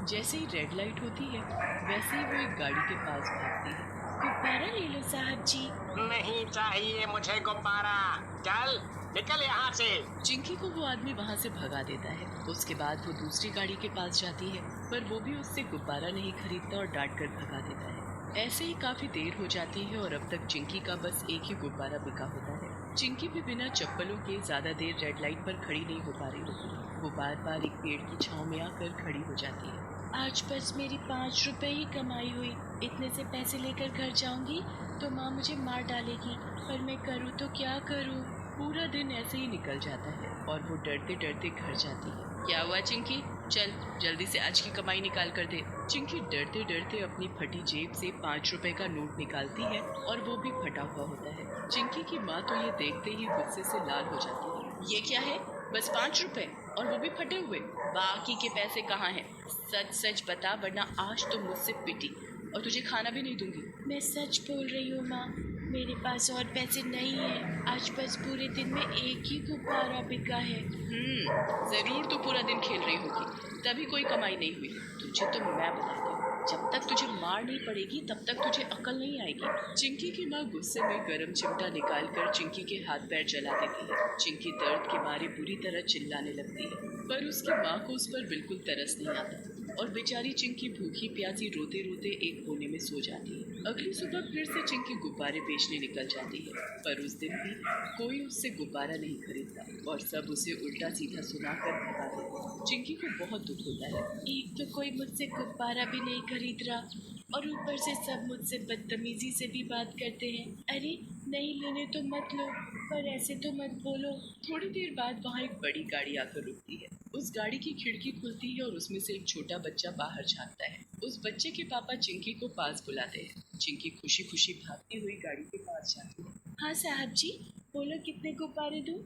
जैसे ही red light होती है वैसे ही वो एक गाड़ी के पास भागती है। गुब्बारा ले लो साहब जी। नहीं चाहिए मुझे गुब्बारा, चल निकल यहाँ से। चिंकी को वो आदमी वहाँ से भगा देता है। उसके बाद वो दूसरी गाड़ी के पास जाती है, पर वो भी उससे गुब्बारा नहीं खरीदता और डांट कर भगा देता है। ऐसे ही काफी देर हो जाती है और अब तक चिंकी का बस एक ही गुब्बारा बिका होता है। चिंकी भी बिना चप्पलों के ज्यादा देर रेड लाइट पर खड़ी नहीं हो पा रही होती। वो बार बार एक पेड़ की छांव में आकर खड़ी हो जाती है। आज बस मेरी 5 रुपए ही कमाई हुई, इतने से पैसे लेकर घर जाऊंगी तो माँ मुझे मार डालेगी, पर मैं करूँ तो क्या करूँ। पूरा दिन ऐसे ही निकल जाता है और वो डरते डरते घर जाती है। क्या हुआ चिंकी, चल जल्दी से आज की कमाई निकाल कर दे। चिंकी डरते डरते अपनी फटी जेब से 5 रुपए का नोट निकालती है और वो भी फटा हुआ होता है। चिंकी की माँ तो ये देखते ही गुस्से से लाल हो जाती है। ये क्या है, बस 5 रुपए और वो भी फटे हुए, बाकी के पैसे कहाँ हैं? सच सच बता वरना आज तो मुझसे पिटी और तुझे खाना भी नहीं दूंगी। मैं सच बोल रही हूँ माँ, मेरे पास और पैसे नहीं है। आज बस पूरे दिन में एक ही गुब्बारा बिका है। जरूर तू पूरा दिन खेल रही होगी, तभी कोई कमाई नहीं हुई। तुझे तो मैं बताती हूँ, जब तक तुझे मार नहीं पड़ेगी तब तक तुझे अकल नहीं आएगी। चिंकी की माँ गुस्से में गरम चिमटा निकाल कर चिंकी के हाथ पैर जला देती है। चिंकी दर्द के मारे बुरी तरह चिल्लाने लगती है, पर उसकी माँ को उस पर बिल्कुल तरस नहीं आता और बेचारी चिंकी भूखी प्यासी रोते रोते एक कोने में सो जाती है। अगली सुबह फिर से चिंकी गुब्बारे बेचने निकल जाती है, पर उस दिन भी कोई उससे गुब्बारा नहीं खरीदता और सब उसे उल्टा सीधा सुनाकर भगा देते हैं। चिंकी को बहुत दुख होता है। एक तो कोई मुझसे गुब्बारा भी नहीं खरीद रहा और ऊपर से सब मुझसे बदतमीजी से भी बात करते हैं। अरे नहीं लेने तो मत लो, पर ऐसे तो मत बोलो। थोड़ी देर बाद वहाँ एक बड़ी गाड़ी आकर रुकती है। उस गाड़ी की खिड़की खुलती है और उसमें से एक छोटा बच्चा बाहर झांकता है। उस बच्चे के पापा चिंकी को पास बुलाते हैं। चिंकी खुशी खुशी भागती हुई गाड़ी के पास जाती है। हाँ साहब जी, बोलो कितने गुब्बारे दूं?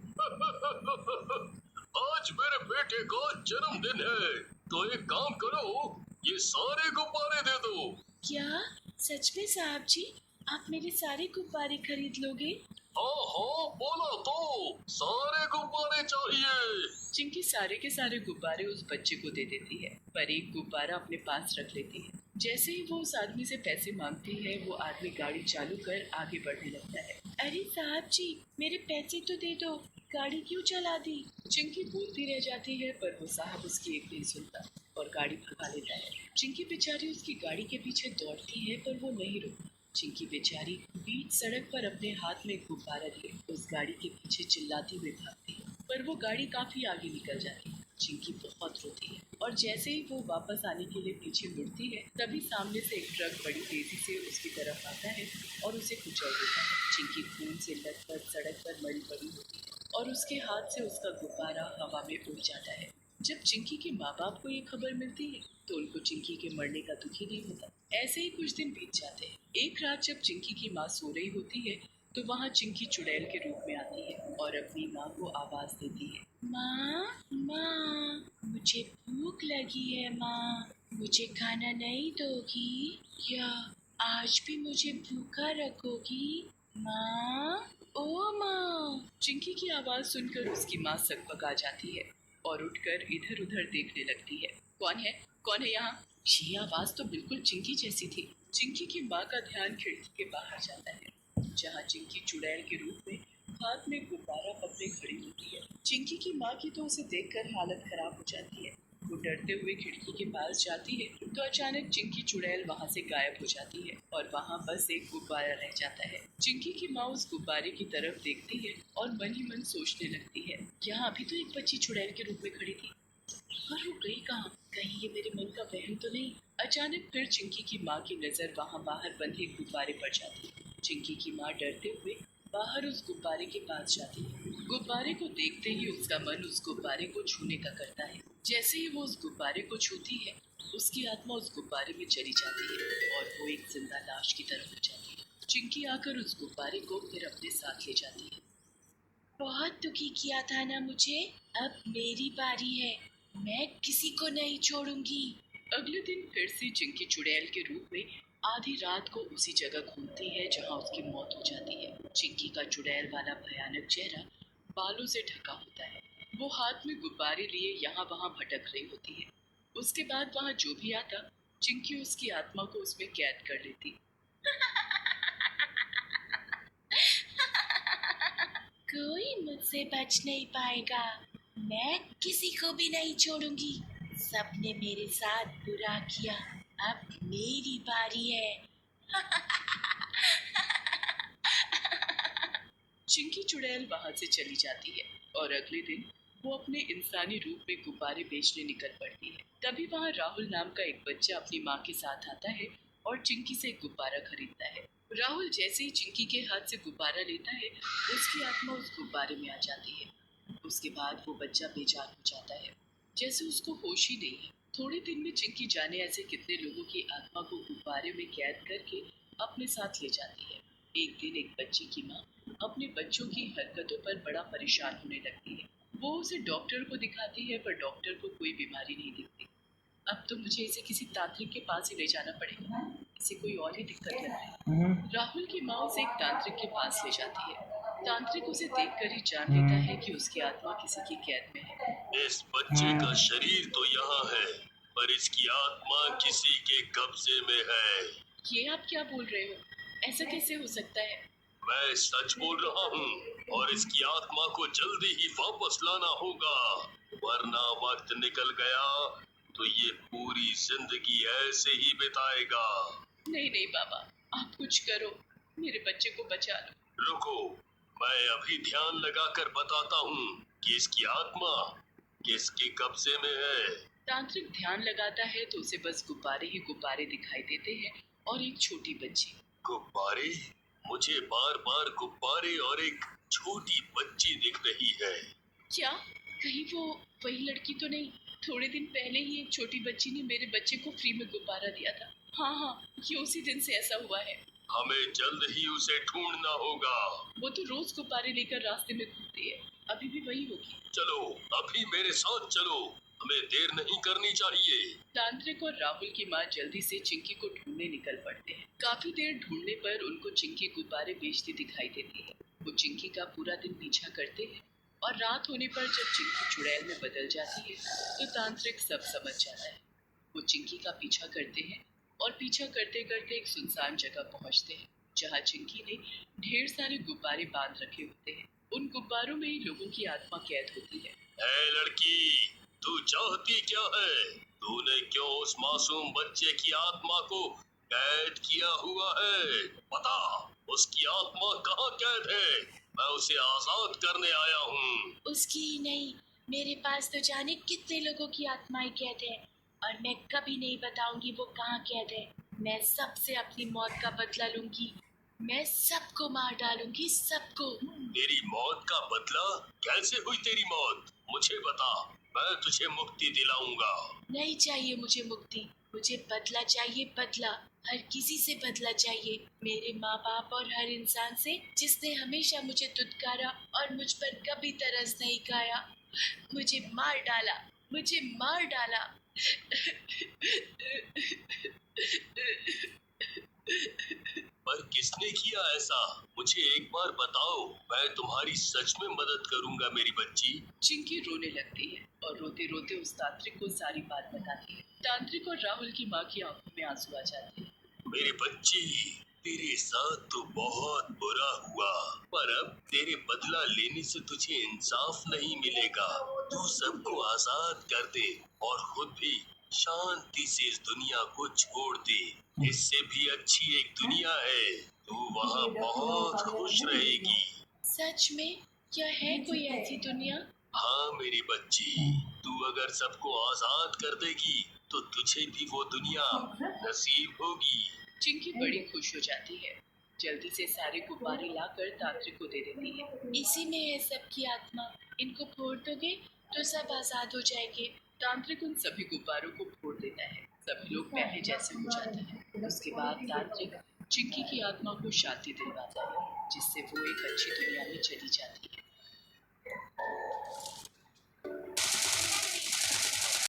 आज मेरे बेटे का जन्मदिन है, तो एक काम करो, ये सारे गुब्बारे दे दो। क्या सच में साहब जी, आप मेरे सारे गुब्बारे खरीद लोगे? हाँ हाँ बोला तो, सारे गुब्बारे चाहिए। चिंकी सारे के सारे गुब्बारे उस बच्चे को दे देती है, पर एक गुब्बारा अपने पास रख लेती है। जैसे ही वो उस आदमी से पैसे मांगती है, वो आदमी गाड़ी चालू कर आगे बढ़ने लगता है। अरे साहब जी, मेरे पैसे तो दे दो, गाड़ी क्यों चला दी? चिंकी बोलती रह जाती है, पर वो साहब उसकी एक नहीं सुनता और गाड़ी भगा लेता है। चिंकी बेचारी उसकी गाड़ी के पीछे दौड़ती है, पर वो नहीं रुकती। चिंकी बेचारी बीच सड़क पर अपने हाथ में गुब्बारा लिए उस गाड़ी के पीछे चिल्लाती हुई भागती है, पर वो गाड़ी काफी आगे निकल जाती है। चिंकी बहुत रोती है और जैसे ही वो वापस आने के लिए पीछे मुड़ती है, तभी सामने से एक ट्रक बड़ी तेजी से उसकी तरफ आता है और उसे कुचल देता है। चिंकी खून से लथपथ सड़क पर मरी पड़ी होती है और उसके हाथ से उसका गुब्बारा हवा में उड़ जाता है। जब चिंकी के माँ बाप को ये खबर मिलती है, तो उनको चिंकी के मरने का दुख ही नहीं होता। ऐसे ही कुछ दिन बीत जाते हैं। एक रात जब चिंकी की माँ सो रही होती है, तो वहाँ चिंकी चुड़ैल के रूप में आती है और अपनी माँ को आवाज देती है। माँ माँ, मुझे भूख लगी है माँ, मुझे खाना नहीं दोगी क्या? आज भी मुझे भूखा रखोगी माँ? ओ माँ। चिंकी की आवाज सुनकर उसकी माँ सकपका जाती है और उठकर इधर उधर देखने लगती है। कौन है, कौन है यहाँ? ये आवाज तो बिल्कुल चिंकी जैसी थी। चिंकी की माँ का ध्यान खिड़की के बाहर जाता है, जहाँ चिंकी चुड़ैल के रूप में हाथ में गुब्बारा पकड़े खड़ी होती है। चिंकी की माँ की तो उसे देखकर हालत खराब हो जाती है। वो डरते हुए खिड़की के पास जाती है, तो अचानक चिंकी चुड़ैल वहाँ से गायब हो जाती है और वहाँ बस एक गुब्बारा रह जाता है। चिंकी की माँ उस गुब्बारे की तरफ देखती है और मन ही मन सोचने लगती है, यहाँ अभी तो एक बच्ची चुड़ैल के रूप में खड़ी थी, पर वो गई कहाँ? कहीं ये मेरे मन का वहम तो नहीं? अचानक फिर चिंकी की माँ की नजर वहाँ बाहर बंधे गुब्बारे पर जाती है। चिंकी की माँ डरते हुए बाहर उस गुब्बारे के पास जाती है। गुब्बारे को देखते ही उसका मन उस गुब्बारे को छूने का करता है। जैसे ही वो उस गुब्बारे को छूती है, उसकी आत्मा उस गुब्बारे में चली जाती है और वो एक जिंदा लाश की तरफ हो जाती है। चिंकी आकर उस गुब्बारे को फिर अपने साथ ले जाती है। बहुत दुखी किया था ना मुझे, अब मेरी बारी है, मैं किसी को नहीं छोड़ूंगी। अगले दिन फिर से चिंकी चुड़ैल के रूप में आधी रात को उसी जगह घूमती है जहाँ उसकी मौत हो जाती है। चिंकी का चुड़ैल वाला भयानक चेहरा बालों से ढका होता है। वो हाथ में गुब्बारे लिए यहाँ वहाँ भटक रही होती है। उसके बाद वहाँ जो भी आता, चिंकी उसकी आत्मा को उसमें कैद कर लेती। कोई मुझसे बच नहीं पाएगा, मैं किसी को भी नहीं छोड़ूंगी। सबने मेरे साथ बुरा किया, अब मेरी बारी है। चिंकी चुड़ैल वहां से चली जाती है और अगले दिन वो अपने इंसानी रूप में गुब्बारे बेचने निकल पड़ती है। तभी वहाँ राहुल नाम का एक बच्चा अपनी माँ के साथ आता है और चिंकी से एक गुब्बारा खरीदता है। राहुल जैसे ही चिंकी के हाथ से गुब्बारा लेता है, उसकी आत्मा उस गुब्बारे में आ जाती है। उसके बाद वो बच्चा बेजान हो जाता है, जैसे उसको होश ही नहीं है। थोड़े दिन में चिंकी जाने ऐसे कितने लोगों की आत्मा को गुब्बारे में कैद करके अपने साथ ले जाती है। एक दिन एक बच्चे की माँ अपने बच्चों की हरकतों पर बड़ा परेशान होने लगती है। वो उसे डॉक्टर को दिखाती है, पर डॉक्टर को कोई बीमारी नहीं दिखती। अब तो मुझे इसे किसी तांत्रिक के पास ही ले जाना पड़ेगा, इसे कोई और ही दिक्कत लग रही है। राहुल की माँ उसे एक तांत्रिक के पास ले जाती है। तांत्रिक उसे देखकर ही जान लेता है कि उसकी आत्मा किसी की कैद में है। इस बच्चे का शरीर तो यहाँ है, पर इसकी आत्मा किसी के कब्जे में है। ये आप क्या बोल रहे हो? ऐसा कैसे हो सकता है? मैं सच बोल रहा हूँ, और इसकी आत्मा को जल्दी ही वापस लाना होगा, वरना वक्त निकल गया तो ये पूरी जिंदगी ऐसे ही बिताएगा। नहीं नहीं बाबा, आप कुछ करो, मेरे बच्चे को बचा लो। रुको, मैं अभी ध्यान लगाकर बताता हूँ कि इसकी आत्मा किसके कब्जे में है। तांत्रिक ध्यान लगाता है तो उसे बस गुब्बारे ही गुब्बारे दिखाई देते हैं और एक छोटी बच्ची। गुब्बारे? मुझे बार बार गुब्बारे और एक छोटी बच्ची दिख रही है। क्या कहीं वो वही लड़की तो नहीं? थोड़े दिन पहले ही एक छोटी बच्ची ने मेरे बच्चे को फ्री में गुब्बारा दिया था। हाँ हाँ, ये उसी दिन से ऐसा हुआ है। हमें जल्द ही उसे ढूंढना होगा। वो तो रोज गुब्बारे लेकर रास्ते में घूमती है, अभी भी वही होगी। चलो, अभी मेरे साथ चलो, हमें देर नहीं करनी चाहिए। तांत्रिक और राहुल की माँ जल्दी से चिंकी को ढूंढने निकल पड़ते हैं। काफी देर ढूंढने पर उनको चिंकी गुब्बारे बेचती दिखाई देती है। वो चिंकी का पूरा दिन पीछा करते हैं और रात होने पर जब चिंकी चुड़ैल में बदल जाती है तो तांत्रिक सब समझ जाता है। वो चिंकी का पीछा करते हैं और पीछा करते करते एक सुनसान जगह पहुंचते हैं, जहाँ चिंकी ने ढेर सारे गुब्बारे बांध रखे होते हैं। उन गुब्बारों में ही लोगों की आत्मा कैद होती है। ऐ लड़की, तू चाहती क्या है? तूने क्यों उस मासूम बच्चे की आत्मा को कैद किया हुआ है? बता, उसकी आत्मा कहाँ कैद है? मैं उसे आजाद करने आया हूँ। उसकी ही नहीं, मेरे पास तो जाने कितने लोगों की आत्माएं कैद है और मैं कभी नहीं बताऊंगी वो कहाँ कैद है। मैं सबसे अपनी मौत का बदला लूंगी, मैं सबको मार डालूंगी, सबको। तेरी मौत का बदला? कैसे हुई तेरी मौत? मुझे बता, मैं तुझे मुक्ति दिलाऊंगा। नहीं चाहिए मुझे मुक्ति, मुझे बदला चाहिए, बदला। हर किसी से बदला चाहिए, मेरे माँ बाप और हर इंसान से जिसने हमेशा मुझे दुत्कारा और मुझ पर कभी तरस नहीं खाया। मुझे मार डाला, मुझे मार डाला। पर किसने किया ऐसा? मुझे एक बार बताओ, मैं तुम्हारी सच में मदद करूंगा मेरी बच्ची। चिंकी रोने लगती है और रोते रोते उस तांत्रिक को सारी बात बताती है। तांत्रिक और राहुल की माँ की आंखों में आंसू आ जाते हैं। मेरी बच्ची, तेरे साथ तो बहुत बुरा हुआ, पर अब तेरे बदला लेने से तुझे इंसाफ नहीं मिलेगा। तू सबको आजाद कर दे और खुद भी शांति से इस दुनिया को छोड़ दे। इससे भी अच्छी एक दुनिया है, तू वहाँ बहुत खुश रहेगी। सच में? क्या है कोई ऐसी दुनिया? हाँ मेरी बच्ची, तू अगर सबको आजाद कर देगी तो तुझे भी वो दुनिया नसीब होगी। चिंकी बड़ी खुश हो जाती है, जल्दी से सारे गुब्बारे लाकर तांत्रिक को दे देती है। इसी में है सबकी आत्मा, इनको फोड़ दोगे तो सब आजाद हो जाएंगे। तांत्रिक उन सभी गुब्बारों को फोड़ देता है, सभी लोग पहले जैसे हो जाते हैं। उसके बाद तांत्रिक चिंकी की आत्मा को शांति दिलवाता है, जिससे वो एक अच्छी दुनिया में चली जाती है।